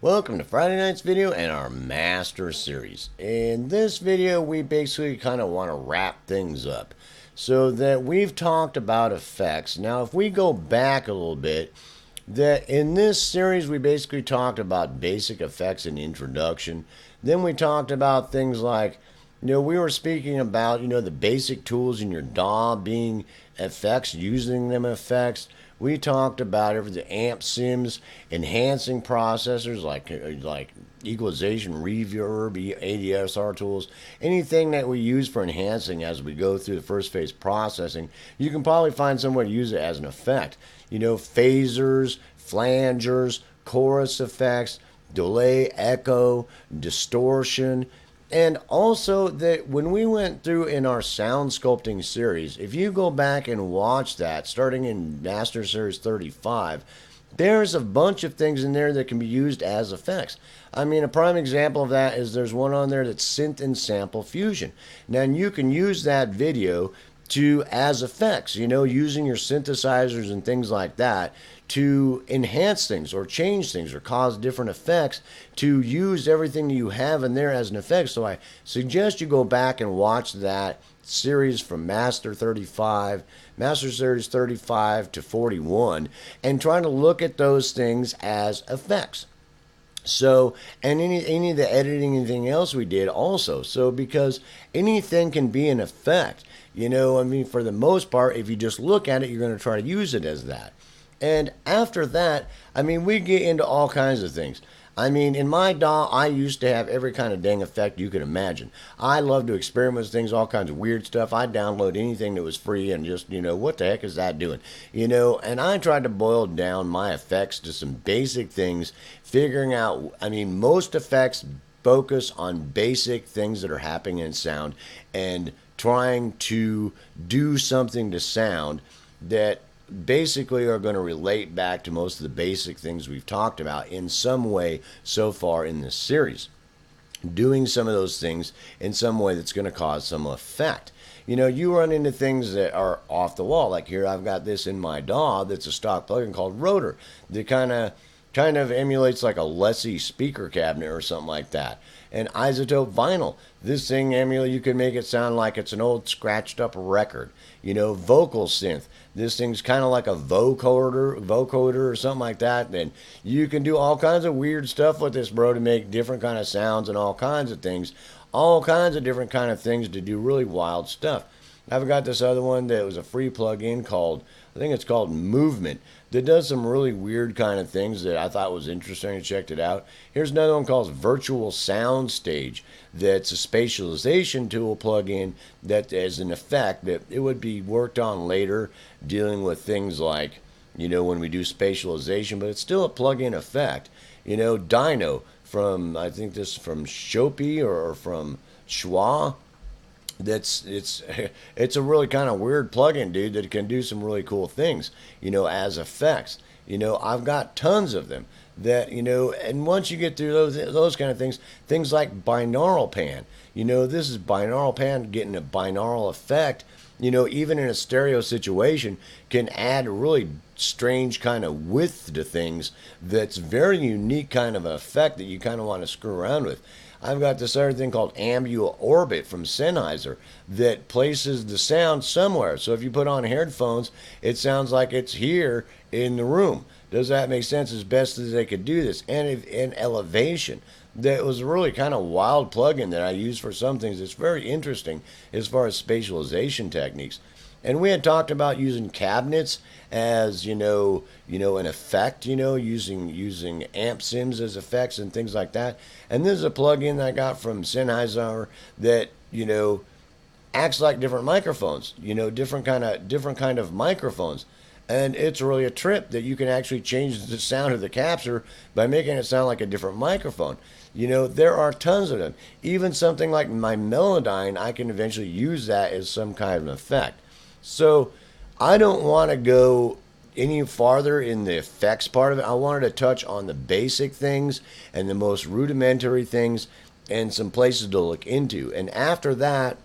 Welcome to Friday night's video and our Master Series. In this video, we basically kind of want to wrap things up so that we've talked about effects. Now, if we go back a little bit, that in this series, we basically talked about basic effects and introduction. Then we talked about things like, we were speaking about, the basic tools in your DAW being effects, using them effects. We talked about the amp sims, enhancing processors like equalization, reverb, ADSR tools, anything that we use for enhancing as we go through the first phase processing. You can probably find some way to use it as an effect. Phasers, flangers, chorus effects, delay, echo, distortion. And also that when we went through in our sound sculpting series, if you go back and watch that, starting in Master Series 35, there's a bunch of things in there that can be used as effects. I mean, a prime example of that is there's one on there that's synth and sample fusion. Now, you can use that video as effects, using your synthesizers and things like that to enhance things or change things or cause different effects, to use everything you have in there as an effect. So I suggest you go back and watch that series from Master Series 35 to 41, and try to look at those things as effects. So, and any of the editing, anything else we did also. So, because anything can be an effect, for the most part, if you just look at it, you're going to try to use it as that. And after that, we get into all kinds of things. In my DAW, I used to have every kind of dang effect you could imagine. I love to experiment with things, all kinds of weird stuff. I'd download anything that was free and just, what the heck is that doing? And I tried to boil down my effects to some basic things, figuring out, most effects focus on basic things that are happening in sound and trying to do something to sound that basically are going to relate back to most of the basic things we've talked about in some way so far in this series. Doing some of those things in some way that's going to cause some effect. You run into things that are off the wall. Like here, I've got this in my DAW that's a stock plugin called Rotor that kind of emulates like a Leslie speaker cabinet or something like that. And Isotope Vinyl, this thing you can make it sound like it's an old scratched up record. Vocal Synth, this thing's kind of like a vocoder or something like that. And you can do all kinds of weird stuff with this, bro, to make different kind of sounds and all kinds of things. All kinds of different kind of things to do really wild stuff. I've got this other one that was a free plugin called, I think it's called Movement, that does some really weird kind of things that I thought was interesting and checked it out. Here's another one called Virtual Soundstage that's a spatialization tool plugin that is an effect that it would be worked on later dealing with things like, when we do spatialization, but it's still a plugin effect. Dino from, I think this is from Shopee or from Schwa. It's a really kind of weird plugin, dude, that can do some really cool things, as effects. I've got tons of them that, and once you get through those kind of things like binaural pan, this is binaural pan getting a binaural effect, even in a stereo situation, can add a really strange kind of width to things that's very unique kind of effect that you kind of want to screw around with. I've got this other thing called Ambient Orbit from Sennheiser that places the sound somewhere. So if you put on headphones, it sounds like it's here in the room. Does that make sense? As best as they could do this. And in elevation, that was a really kind of wild plugin that I use for some things. It's very interesting as far as spatialization techniques. And we had talked about using cabinets as, an effect, using amp sims as effects and things like that. And this is a plugin that I got from Sennheiser that, acts like different microphones, different kind of microphones. And it's really a trip that you can actually change the sound of the capture by making it sound like a different microphone. There are tons of them. Even something like my Melodyne, I can eventually use that as some kind of effect. So I don't want to go any farther in the effects part of it. I wanted to touch on the basic things and the most rudimentary things and some places to look into. And after that,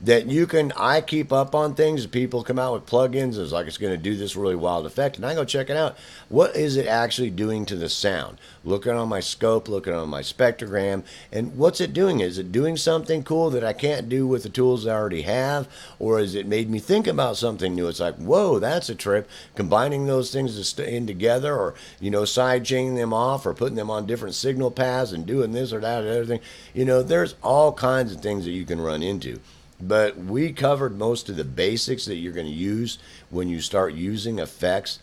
that you can, I keep up on things. People come out with plugins. It's like it's going to do this really wild effect. And I go check it out. What is it actually doing to the sound? Looking on my scope, looking on my spectrogram. And what's it doing? Is it doing something cool that I can't do with the tools I already have? Or has it made me think about something new? It's like, whoa, that's a trip. Combining those things in together, or, side chaining them off, or putting them on different signal paths and doing this or that or other thing. There's all kinds of things that you can run into. But we covered most of the basics that you're going to use when you start using effects.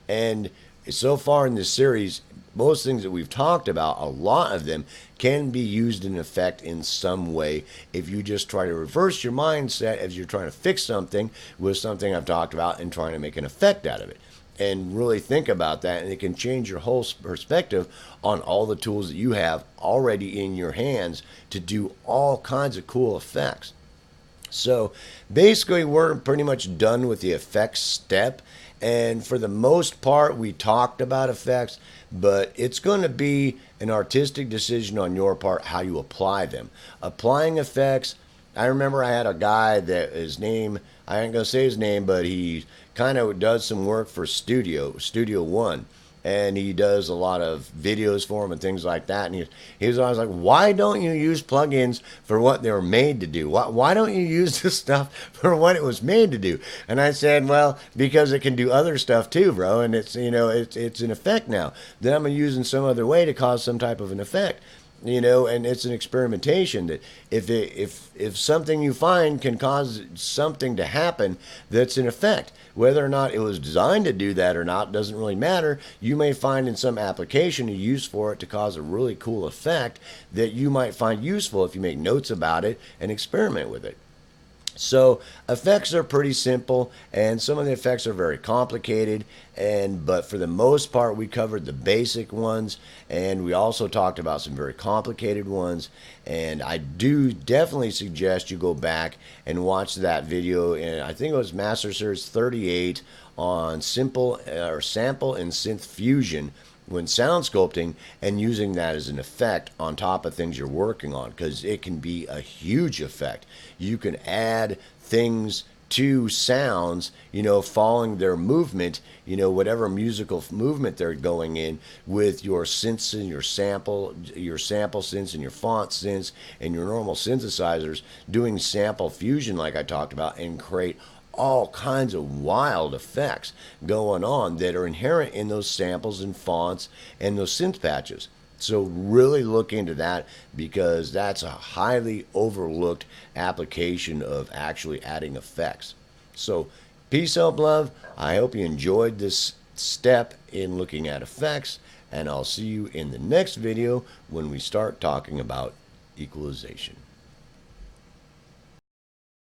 And so far in this series, most things that we've talked about, a lot of them can be used in effect in some way if you just try to reverse your mindset as you're trying to fix something with something I've talked about and trying to make an effect out of it. And really think about that, and it can change your whole perspective on all the tools that you have already in your hands to do all kinds of cool effects. So basically, we're pretty much done with the effects step. And for the most part, we talked about effects, but it's going to be an artistic decision on your part how you apply them. Applying effects, I remember I had a guy that his name, I ain't going to say his name, but he kind of does some work for Studio One. And he does a lot of videos for him and things like that. And he was always like, why don't you use plugins for what they were made to do? Why don't you use this stuff for what it was made to do? And I said, well, because it can do other stuff too, bro. And it's, it's an effect now. Then I'm going to use in some other way to cause some type of an effect. And it's an experimentation that if something you find can cause something to happen, that's an effect. Whether or not it was designed to do that or not doesn't really matter. You may find in some application a use for it to cause a really cool effect that you might find useful if you make notes about it and experiment with it. So effects are pretty simple, and some of the effects are very complicated, but for the most part we covered the basic ones, and we also talked about some very complicated ones. And I do definitely suggest you go back and watch that video, and I think it was Master Series 38 on sample and synth fusion when sound sculpting, and using that as an effect on top of things you're working on, because it can be a huge effect. You can add things to sounds, following their movement, whatever musical movement they're going in, with your synths and your sample synths and your font synths and your normal synthesizers, doing sample fusion like I talked about, and create all kinds of wild effects going on that are inherent in those samples and fonts and those synth patches. So really look into that, because that's a highly overlooked application of actually adding effects. So peace out, love. I hope you enjoyed this step in looking at effects, and I'll see you in the next video when we start talking about equalization.